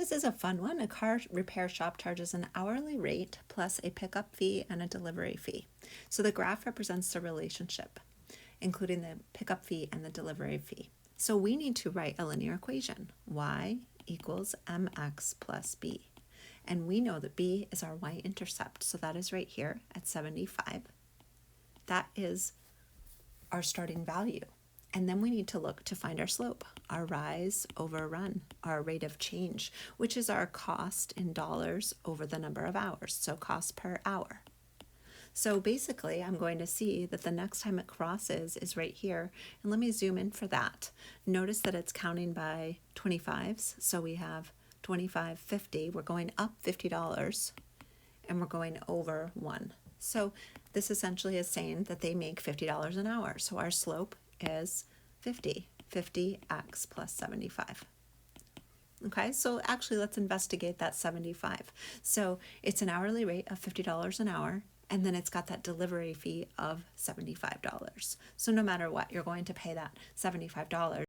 this is a fun one. A car repair shop charges an hourly rate plus a pickup fee and a delivery fee. So the graph represents the relationship, including the pickup fee and the delivery fee. So we need to write a linear equation, y equals mx plus b. And we know that b is our y-intercept, so that is right here at 75. That is our starting value. And then we need to look to find our slope, our rise over run, our rate of change, which is our cost in dollars over the number of hours, so cost per hour. So basically, I'm going to see that the next time it crosses is right here. And let me zoom in for that. Notice that it's counting by 25s. So we have 25, 50. We're going up $50 and we're going over 1. So this essentially is saying that they make $50 an hour. So our slope is 50x plus 75. Okay, so actually let's investigate that 75. So it's an hourly rate of $50 an hour, and then it's got that delivery fee of $75. So no matter what, you're going to pay that $75.